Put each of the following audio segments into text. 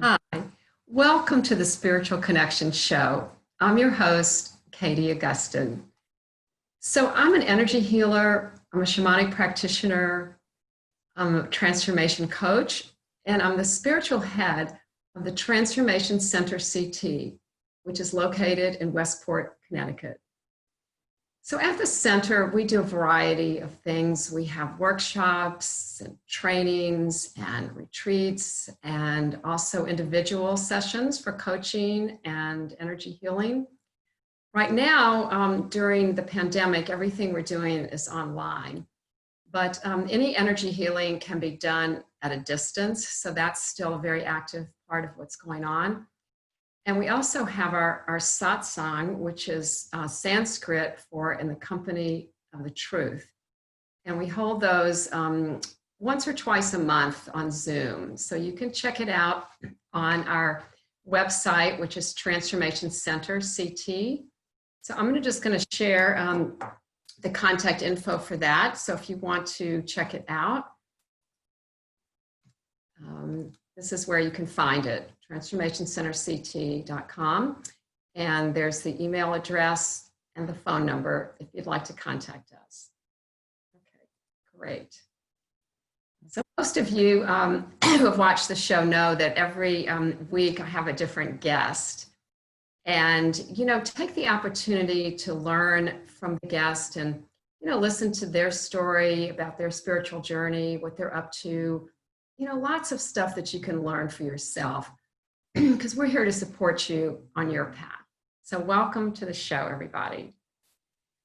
Hi, welcome to the Spiritual Connection Show. I'm your host, Katie Augustyn. So, I'm an energy healer, I'm a shamanic practitioner, I'm a transformation coach, and I'm the spiritual head of the Transformation Center CT, which is located in Westport, Connecticut. So at the center, we do a variety of things. We have workshops and trainings and retreats and also individual sessions for coaching and energy healing. Right now, during the pandemic, everything we're doing is online, but any energy healing can be done at a distance. So that's still a very active part of what's going on. And we also have our satsang, which is Sanskrit for in the company of the truth. And we hold those once or twice a month on Zoom. So you can check it out on our website, which is Transformation Center CT. So I'm just going to share the contact info for that. So if you want to check it out, this is where you can find it, transformationcenterct.com. And there's the email address and the phone number if you'd like to contact us. Okay, great. So most of you who have watched the show know that every week I have a different guest. And, take the opportunity to learn from the guest and, listen to their story about their spiritual journey, what they're up to, lots of stuff that you can learn for yourself because we're here to support you on your path. So welcome to the show, everybody.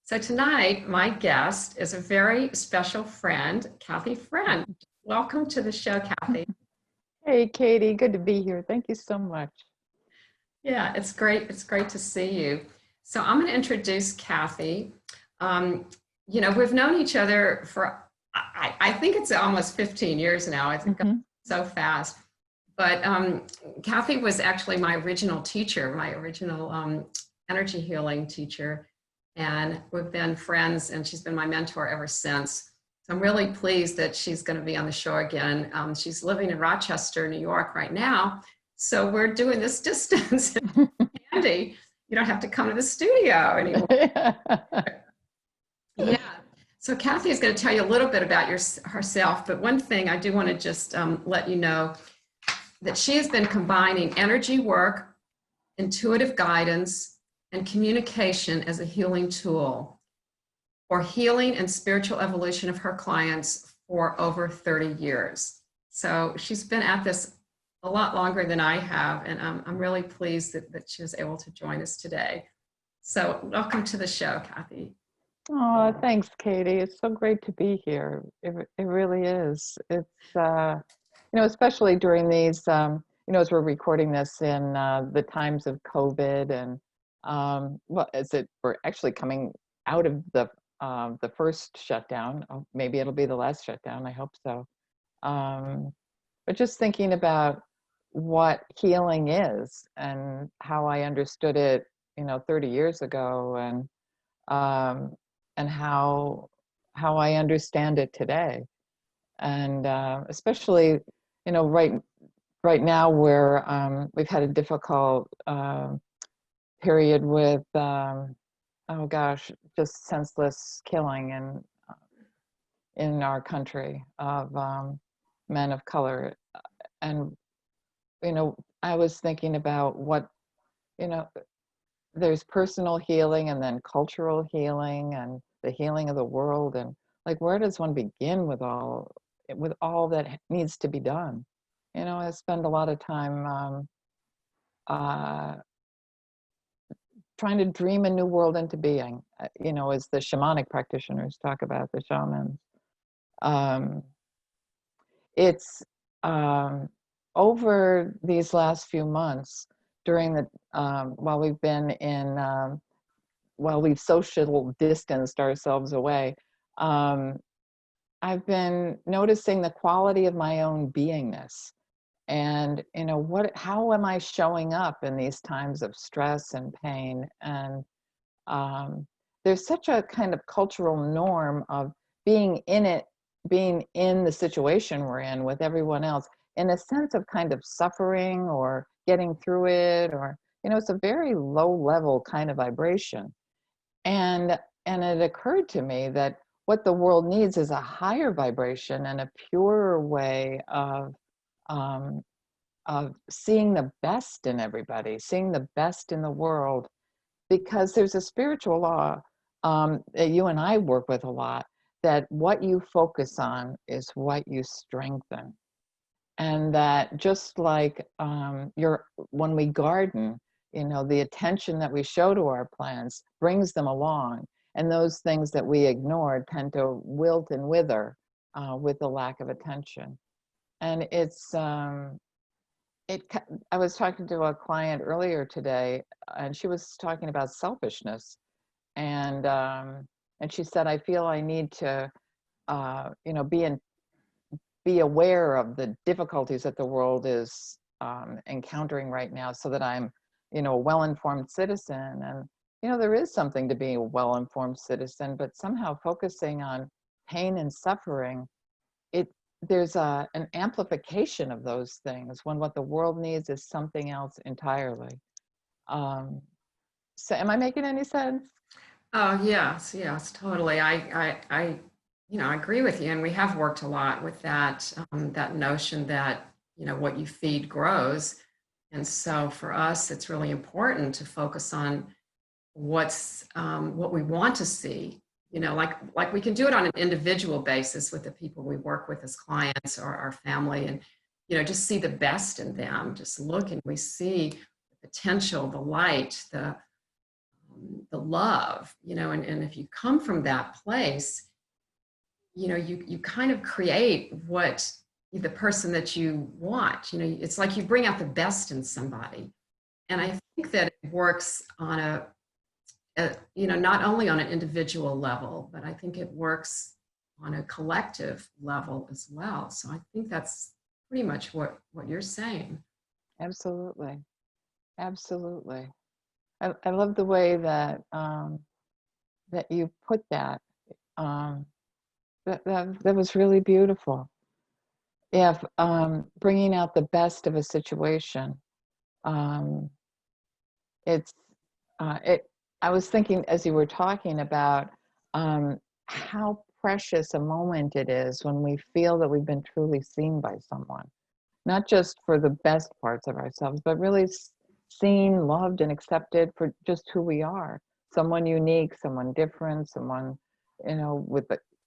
So tonight, my guest is a very special friend, Cathy French. Welcome to the show, Cathy. Hey, Katie, good to be here. Thank you so much. Yeah, it's great. It's great to see you. So I'm going to introduce Cathy. We've known each other for I think it's almost 15 years now. It's gone so fast. But Cathy was actually my original teacher, my original energy healing teacher. And we've been friends, and she's been my mentor ever since. So I'm really pleased that she's going to be on the show again. She's living in Rochester, New York right now. So we're doing this distance. Andy, you don't have to come to the studio anymore. Yeah. So Cathy is going to tell you a little bit about herself, but one thing I do want to just let you know that she has been combining energy work, intuitive guidance, and communication as a healing tool for healing and spiritual evolution of her clients for over 30 years. So she's been at this a lot longer than I have, and I'm really pleased that she was able to join us today. So welcome to the show, Cathy. Oh, thanks, Katie. It's so great to be here. It really is. It's, especially during these, as we're recording this in the times of COVID and, we're actually coming out of the first shutdown. Oh, maybe it'll be the last shutdown. I hope so. But just thinking about what healing is and how I understood it, 30 years ago, and how I understand it today, and especially right now where we've had a difficult period with just senseless killing in our country of men of color, and I was thinking about what there's personal healing and then cultural healing and the healing of the world, and where does one begin with all that needs to be done? I spend a lot of time trying to dream a new world into being, as the shamanic practitioners talk about, the shamans. It's over these last few months, during the while we've social distanced ourselves away, I've been noticing the quality of my own beingness, and how am I showing up in these times of stress and pain? And there's such a kind of cultural norm of being in the situation we're in with everyone else, in a sense of kind of suffering or getting through it, or, it's a very low level kind of vibration. And it occurred to me that what the world needs is a higher vibration and a purer way um, of seeing the best in everybody, seeing the best in the world, because there's a spiritual law that you and I work with a lot, that what you focus on is what you strengthen. And that just like when we garden, the attention that we show to our plants brings them along. And those things that we ignore tend to wilt and wither with the lack of attention. And I was talking to a client earlier today, and she was talking about selfishness. And she said, I feel I need to, be aware of the difficulties that the world is encountering right now, so that I'm, a well-informed citizen. And, there is something to being a well-informed citizen, but somehow focusing on pain and suffering, there's an amplification of those things when what the world needs is something else entirely. So am I making any sense? Oh, yes, totally. I agree with you, and we have worked a lot with that notion that what you feed grows, and so for us, it's really important to focus on what we want to see. Like we can do it on an individual basis with the people we work with as clients or our family, and just see the best in them. Just look, and we see the potential, the light, the love, and if you come from that place, you kind of create what the person that you want. It's like you bring out the best in somebody. And I think that it works on not only on an individual level, but I think it works on a collective level as well. So I think that's pretty much what you're saying. Absolutely. Absolutely. I love the way that that you put that. That was really beautiful. Yeah, bringing out the best of a situation. It's it. I was thinking as you were talking about how precious a moment it is when we feel that we've been truly seen by someone, not just for the best parts of ourselves, but really seen, loved, and accepted for just who we are. Someone unique, someone different, someone,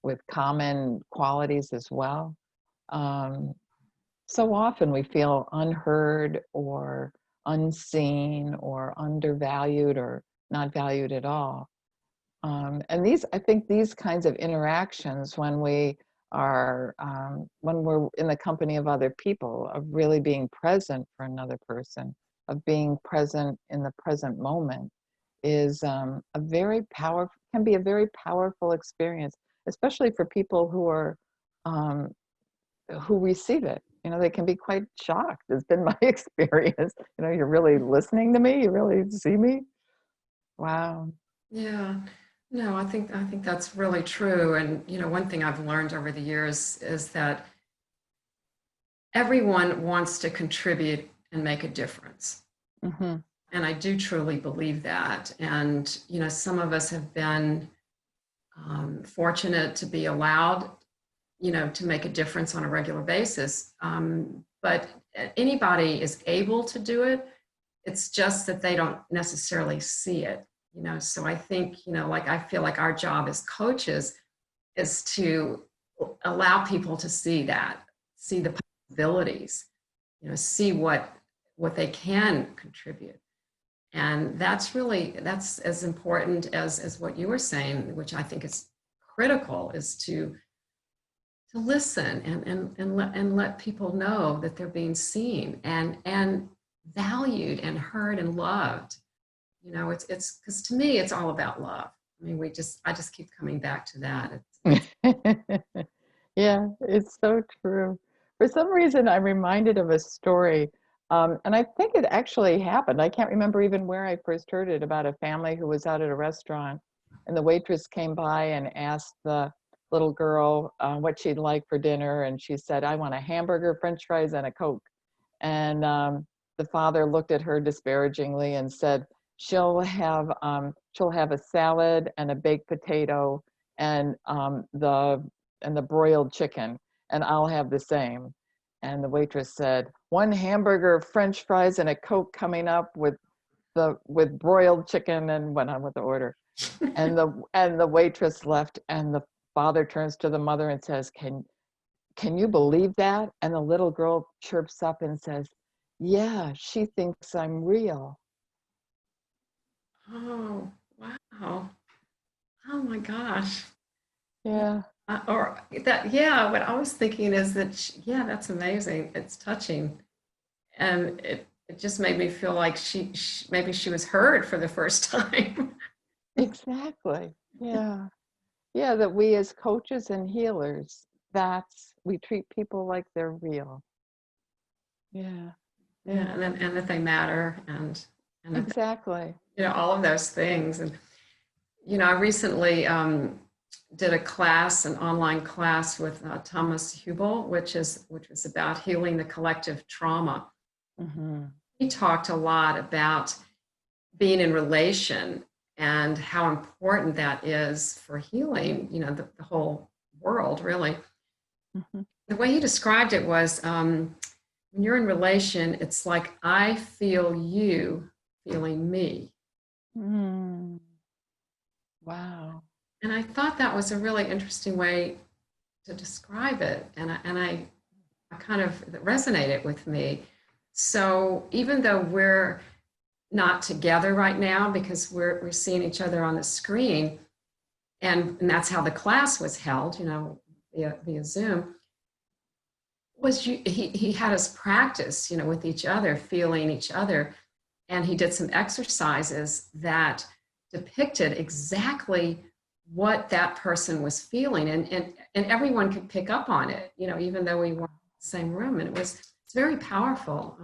with common qualities as well. So often we feel unheard or unseen or undervalued or not valued at all. And I think these kinds of interactions, when we are, when we're in the company of other people, of really being present for another person, of being present in the present moment, is can be a very powerful experience, especially for people who are, who receive it. They can be quite shocked. It's been my experience. You're really listening to me? You really see me? Wow. Yeah. No, I think that's really true. And one thing I've learned over the years is that everyone wants to contribute and make a difference. Mm-hmm. And I do truly believe that. And some of us have been fortunate to be allowed, to make a difference on a regular basis. But anybody is able to do it. It's just that they don't necessarily see it. So I think, I feel like our job as coaches is to allow people to see the possibilities, see what they can contribute. And that's as important as what you were saying, which I think is critical, is to listen and let people know that they're being seen and valued and heard and loved. It's because to me, it's all about love. I mean, I just keep coming back to that. Yeah, it's so true. For some reason, I'm reminded of a story, and I think it actually happened. I can't remember even where I first heard it, about a family who was out at a restaurant, and the waitress came by and asked the little girl what she'd like for dinner, and she said, I want a hamburger, French fries, and a Coke. And the father looked at her disparagingly and said, she'll have a salad and a baked potato and the broiled chicken, and I'll have the same. And the waitress said, one hamburger, French fries, and a Coke coming up with broiled chicken, and went on with the order. And the waitress left, and the father turns to the mother and says, can you believe that? And the little girl chirps up and says, yeah, she thinks I'm real. Oh, wow. Oh my gosh. Yeah. Or that, yeah, what I was thinking is that, yeah, that's amazing. It's touching. And it just made me feel like maybe she was heard for the first time. Exactly. Yeah. Yeah, that we as coaches and healers, we treat people like they're real. Yeah. Yeah, and that they matter, and that Exactly. all of those things. And I recently did a class, an online class with Thomas Hubel, which was about healing the collective trauma. Mm-hmm. He talked a lot about being in relation and how important that is for healing, the whole world, really. Mm-hmm. The way he described it was, when you're in relation, it's like I feel you feeling me. Mm. Wow. And I thought that was a really interesting way to describe it. And I kind of, it resonated with me. So even though we're not together right now because we're seeing each other on the screen, and that's how the class was held, via Zoom, he had us practice, with each other, feeling each other. And he did some exercises that depicted exactly what that person was feeling. And everyone could pick up on it, even though we weren't in the same room. And it's very powerful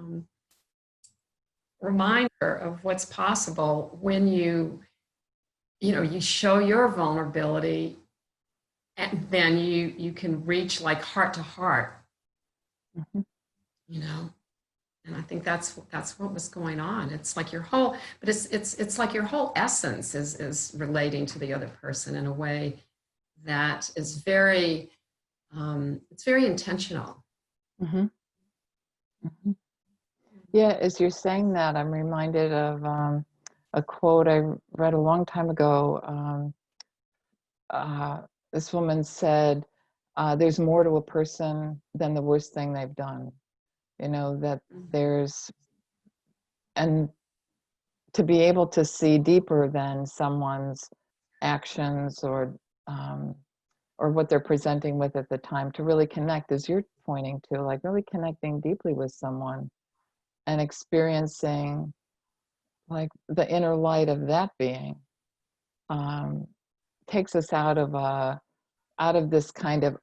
reminder of what's possible when you show your vulnerability, and then you can reach like heart to heart. Mm-hmm. And I think that's what was going on. It's like your whole, but it's like your whole essence is relating to the other person in a way that is very, it's very intentional. Mm-hmm. Mm-hmm. Yeah, as you're saying that, I'm reminded of a quote I read a long time ago. This woman said, there's more to a person than the worst thing they've done. That and to be able to see deeper than someone's actions or what they're presenting with at the time, to really connect, as you're pointing to, like really connecting deeply with someone and experiencing like the inner light of that being, takes us out of this kind of,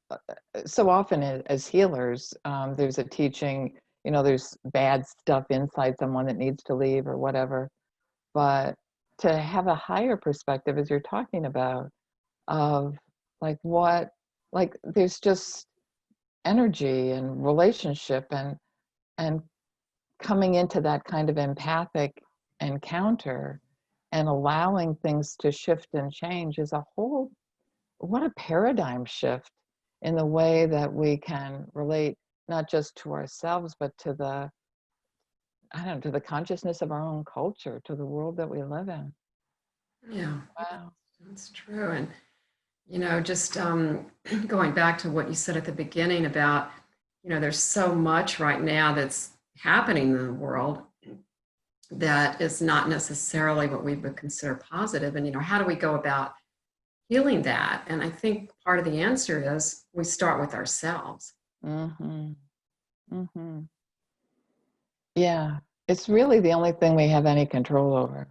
so often as healers, there's a teaching, there's bad stuff inside someone that needs to leave or whatever. But to have a higher perspective, as you're talking about, of like there's just energy and relationship and coming into that kind of empathic encounter and allowing things to shift and change is what a paradigm shift in the way that we can relate not just to ourselves, but to the consciousness of our own culture, to the world that we live in. Yeah, Wow. that's true. And just going back to what you said at the beginning about, there's so much right now that's happening in the world that is not necessarily what we would consider positive. And, how do we go about healing that? And I think part of the answer is we start with ourselves. Mm-hmm. Mm-hmm. Yeah, it's really the only thing we have any control over.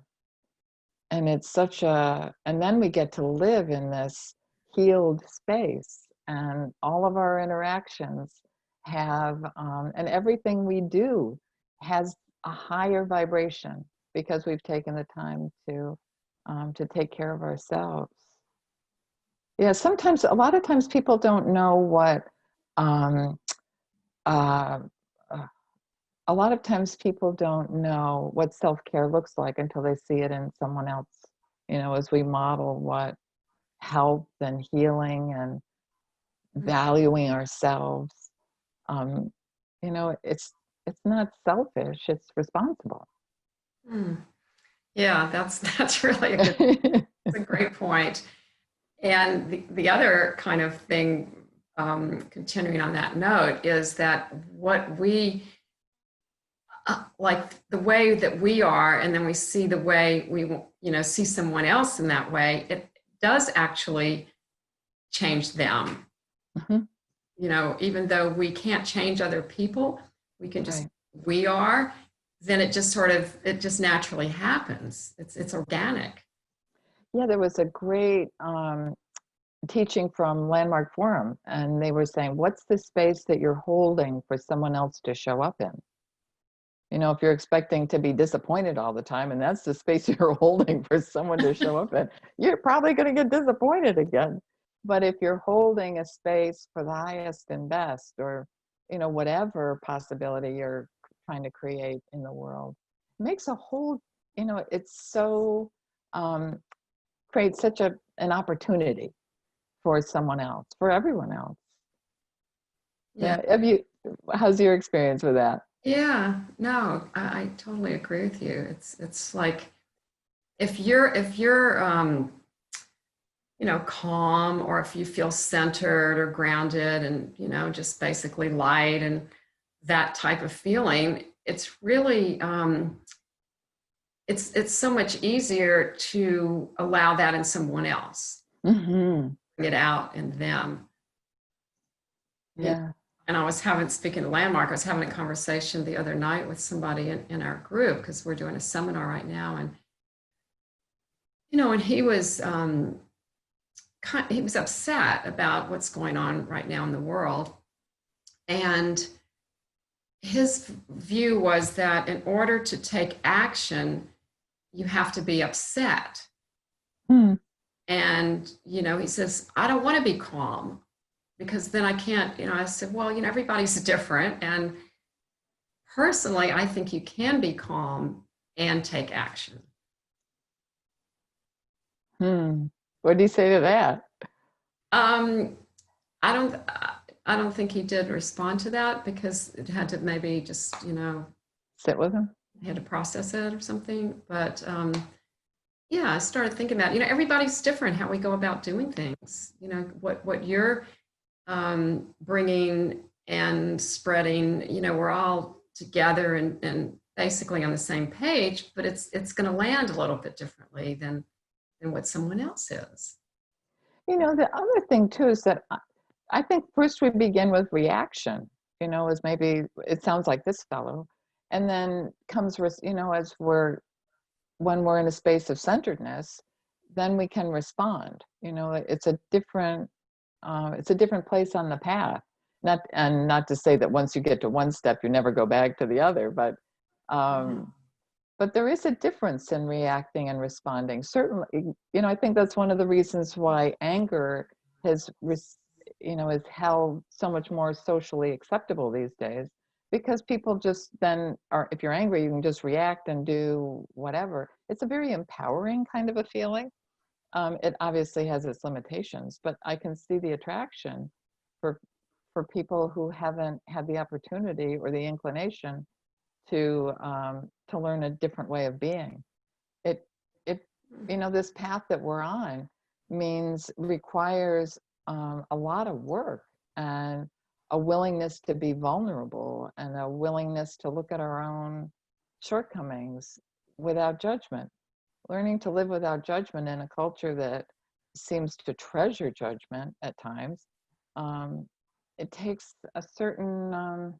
And it's and then we get to live in this healed space, and all of our interactions have, and everything we do has a higher vibration because we've taken the time to take care of ourselves. Yeah, sometimes, a lot of times people don't know what, um, uh, uh, a lot of times people don't know what self-care looks like until they see it in someone else, as we model what health and healing and valuing ourselves. Um, it's not selfish, it's responsible. Hmm. Yeah, that's really a great point. And the other kind of thing, continuing on that note, is that what we like the way that we are, and then we see the way we see someone else in that way, it does actually change them. Mhm. Even though we can't change other people, we can just Right. we are. Then it just naturally happens. It's organic. Yeah, there was a great teaching from Landmark Forum, and they were saying, what's the space that you're holding for someone else to show up in? If you're expecting to be disappointed all the time, and that's the space you're holding for someone to show up in, you're probably going to get disappointed again. But if you're holding a space for the highest and best, or, whatever possibility you're trying to create in the world, it makes a whole, it's so, creates such an opportunity for someone else, for everyone else. Yeah. Yeah. How's your experience with that? Yeah, no, I totally agree with you. It's like if you're calm, or if you feel centered or grounded and just basically light and that type of feeling, it's really it's so much easier to allow that in someone else, Mm-hmm. bring it out in them. Yeah. And speaking of Landmark, I was having a conversation the other night with somebody in our group, because we're doing a seminar right now. And he was he was upset about what's going on right now in the world. And his view was that in order to take action, you have to be upset. Hmm. And, he says, I don't want to be calm, because then I can't, I said, well, everybody's different. And personally, I think you can be calm and take action. Hmm. What do you say to that? Um, I don't, I don't think he did respond to that, because it had to maybe just, Sit with him? he had to process it or something. But yeah, I started thinking about, everybody's different how we go about doing things. What you're bringing and spreading, we're all together and basically on the same page, but it's going to land a little bit differently than what someone else is. The other thing too is that I think first we begin with reaction, as maybe it sounds like this fellow, and then comes, as when we're in a space of centeredness, then we can respond. It's a different place on the path. Not to say that once you get to one step, you never go back to the other, but Mhm. um, but there is a difference in reacting and responding. Certainly, I think that's one of the reasons why anger has, is held so much more socially acceptable these days, because people just then are, if you're angry, you can just react and do whatever. It's a very empowering kind of a feeling. It obviously has its limitations, but I can see the attraction for people who haven't had the opportunity or the inclination to learn a different way of being. It it this path that we're on requires a lot of work, and a willingness to be vulnerable, and a willingness to look at our own shortcomings without judgment. Learning to live without judgment in a culture that seems to treasure judgment at times, um, it takes a certain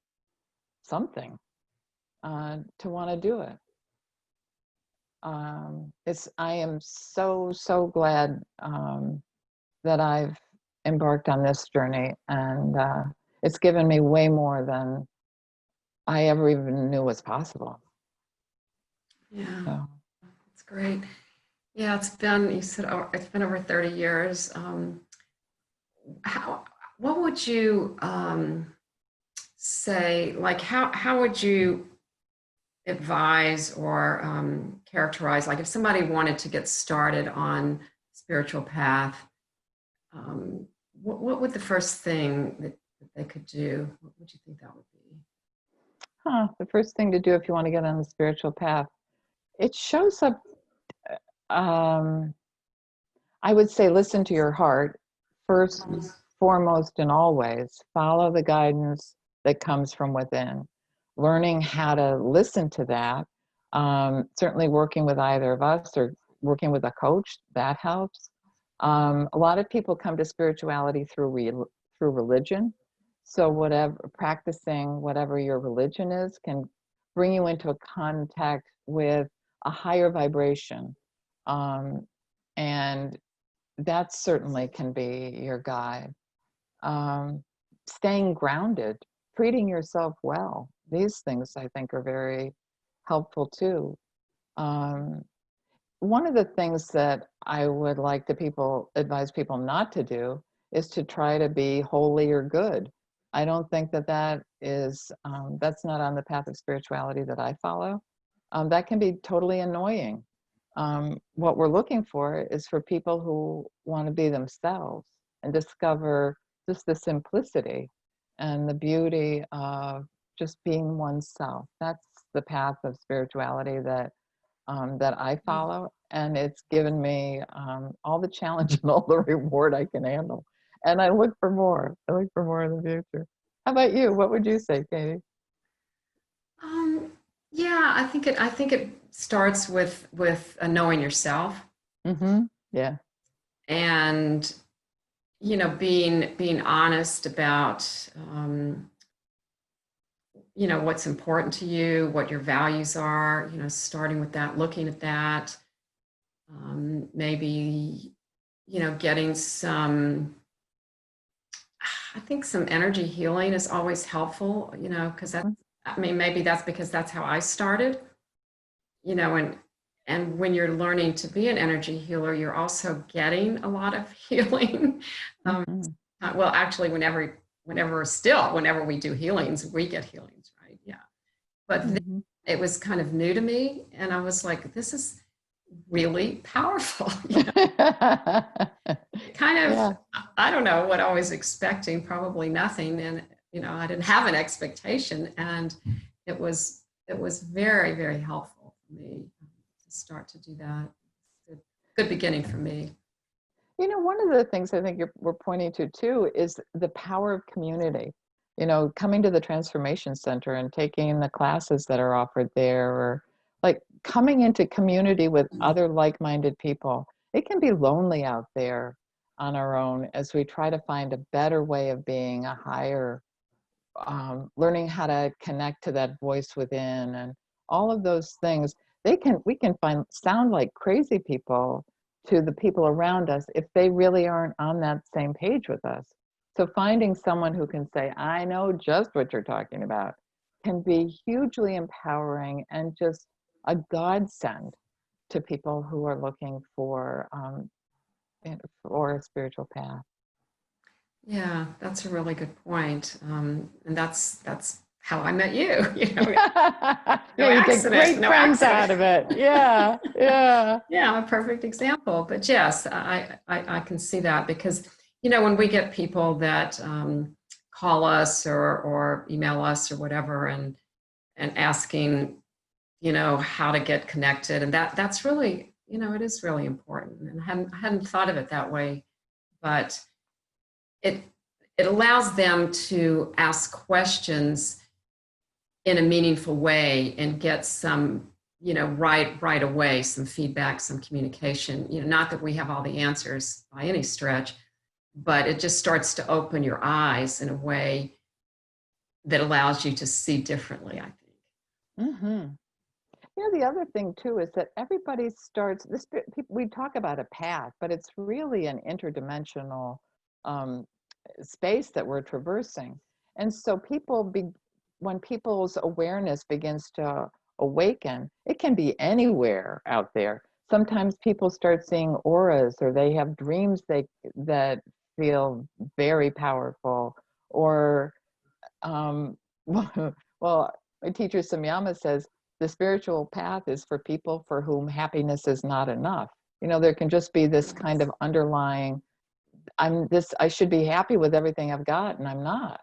something to want to do it. I am so glad that I've embarked on this journey, and it's given me way more than I ever even knew was possible. Yeah, So, it's great. Yeah, you said, it's been over 30 years. how, what would you say, like, how would you advise or characterize, like if somebody wanted to get started on spiritual path, what would the first thing that they could do? What would you think that would be? The first thing to do if you want to get on the spiritual path, it shows up. Um, I would say listen to your heart first, foremost, and always. Follow the guidance that comes from within. Learning how to listen to that. Certainly, working with either of us or working with a coach, that helps. A lot of people come to spirituality through religion. So whatever practicing whatever your religion is can bring you into a contact with a higher vibration, and that certainly can be your guide. Um, Staying grounded, treating yourself well. These things I think are very helpful too. Um, One of the things that I would like to advise people not to do is to try to be holy or good. I don't think that is, that's not on the path of spirituality that I follow. That can be totally annoying. What we're looking for is for people who want to be themselves and discover just the simplicity and the beauty of just being oneself. That's the path of spirituality that I follow, and it's given me all the challenge and all the reward I can handle. And I look for more. I look for more in the future. How about you? What would you say, Katie? Um, yeah, I think it starts with knowing yourself Mm-hmm. Yeah. and being honest about what's important to you, what your values are. Starting with that, looking at that, maybe getting some. I think some energy healing is always helpful. Because that. I mean, maybe that's because that's how I started. And when you're learning to be an energy healer, you're also getting a lot of healing. Mm-hmm. Well, actually, whenever we do healings, we get healings, right? Yeah. But then Mm-hmm. it was kind of new to me, and I was like, this is really powerful. Kind of, Yeah. I don't know what I was expecting, probably nothing. And, I didn't have an expectation. And it was very, very helpful for me to start to do that. Good beginning for me. One of the things I think we're pointing to too is the power of community. Coming to the Transformation Center and taking the classes that are offered there, or like coming into community with other like-minded people. It can be lonely out there on our own as we try to find a better way of being, a higher, learning how to connect to that voice within, and all of those things. We can sound like crazy people to the people around us if they really aren't on that same page with us. So finding someone who can say, I know just what you're talking about, can be hugely empowering and just a godsend to people who are looking for a spiritual path. Yeah, that's a really good point. And that's how I met you. Yeah, No you get accident, great no friends accident. out of it. Yeah, yeah. Yeah, I'm a perfect example. But yes, I can see that because, when we get people that call us or email us or whatever and asking, how to get connected. And that's really, it is really important. And I hadn't thought of it that way, but it it allows them to ask questions in a meaningful way and get some right away, some feedback, some communication. Not that we have all the answers by any stretch, but it just starts to open your eyes in a way that allows you to see differently, I think. Mm-hmm. The other thing too is that everybody starts this. We talk about a path, but it's really an interdimensional um, space that we're traversing. And so when people's awareness begins to awaken, it can be anywhere out there. Sometimes people start seeing auras, or they have dreams that feel very powerful. Or, well, my teacher Samyama says, the spiritual path is for people for whom happiness is not enough. You know, there can just be this kind of underlying, I should be happy with everything I've got, and I'm not.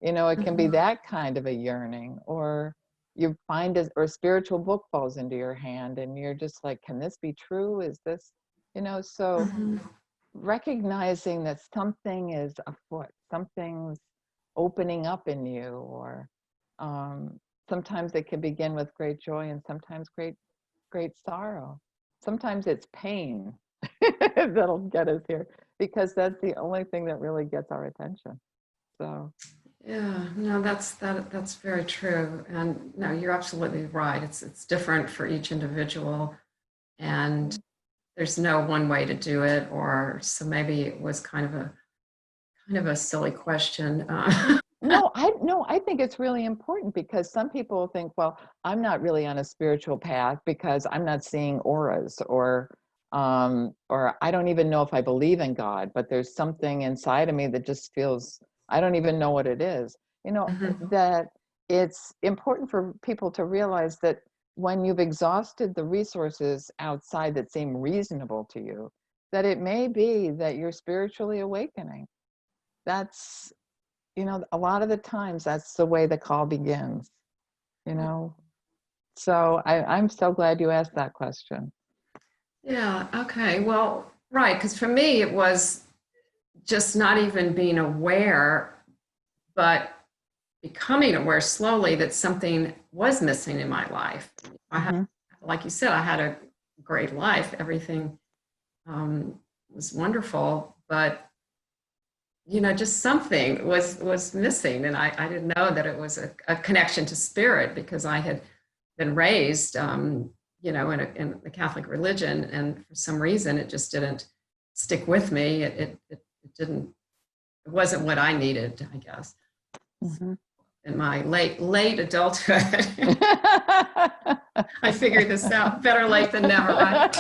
You know, it can be that kind of a yearning. Or you find or a spiritual book falls into your hand and you're just like, can this be true? Is this, you know, so recognizing that something is afoot, something's opening up in you, or sometimes it can begin with great joy and sometimes great sorrow. Sometimes it's pain that'll get us here, because that's the only thing that really gets our attention. So yeah, no, that's very true. And no, you're absolutely right. It's different for each individual, and there's no one way to do it. Or so maybe it was kind of a silly question. No, I think it's really important, because some people think, well, I'm not really on a spiritual path because I'm not seeing auras, or I don't even know if I believe in God, but there's something inside of me that just feels, I don't even know what it is. You know, that it's important for people to realize that when you've exhausted the resources outside that seem reasonable to you, that it may be that you're spiritually awakening. That's, you know, a lot of the times that's the way the call begins, you know. So I'm so glad you asked that question. Yeah, okay. Well, right, because for me it was just not even being aware, but becoming aware slowly that something was missing in my life. I had, like you said, I had a great life. Everything was wonderful, but you know, just something was missing, and I didn't know that it was a connection to spirit, because I had been raised, you know, in the Catholic religion, and for some reason it just didn't stick with me. It didn't. It wasn't what I needed, I guess. In my late adulthood, I figured this out. Better late than never, right?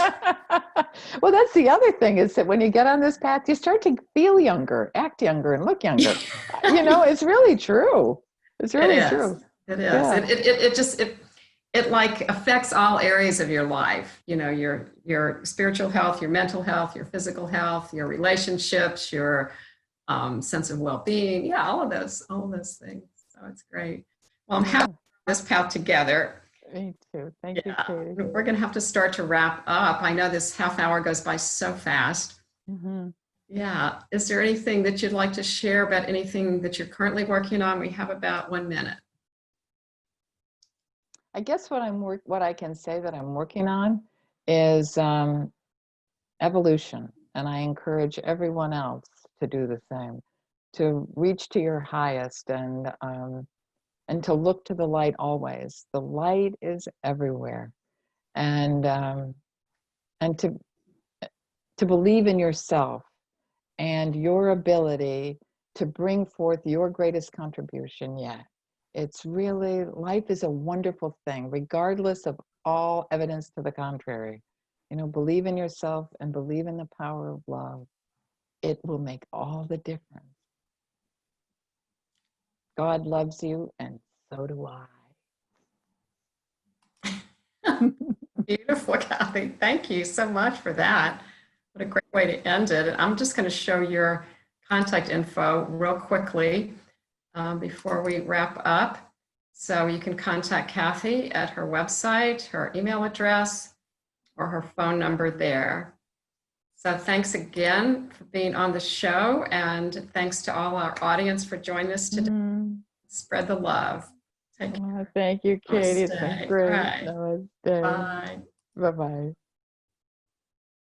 Well, that's the other thing, is that when you get on this path, you start to feel younger, act younger, and look younger. You know, it's really true. It's really true. It is. Yeah. It just like affects all areas of your life. You know, your spiritual health, your mental health, your physical health, your relationships, your sense of well-being. Yeah, all of those things. So it's great. Well, I'm happy we're on this path together. Me too. Thank you, Katie. We're going to have to start to wrap up. I know this half hour goes by so fast. Yeah. Is there anything that you'd like to share about anything that you're currently working on? We have about 1 minute. I guess what I can say that I'm working on is evolution, and I encourage everyone else to do the same, to reach to your highest, and to look to the light always. The light is everywhere, and to believe in yourself and your ability to bring forth your greatest contribution yet. It's really, life is a wonderful thing, regardless of all evidence to the contrary. You know, believe in yourself and believe in the power of love. It will make all the difference. God loves you, and so do I. Beautiful, Cathy. Thank you so much for that. What a great way to end it. I'm just going to show your contact info real quickly before we wrap up. So you can contact Cathy at her website, her email address, or her phone number there. So thanks again for being on the show, and thanks to all our audience for joining us today. Spread the love. Take care. Thank you, Katie. It's been great. Right. Namaste. Bye. Bye-bye.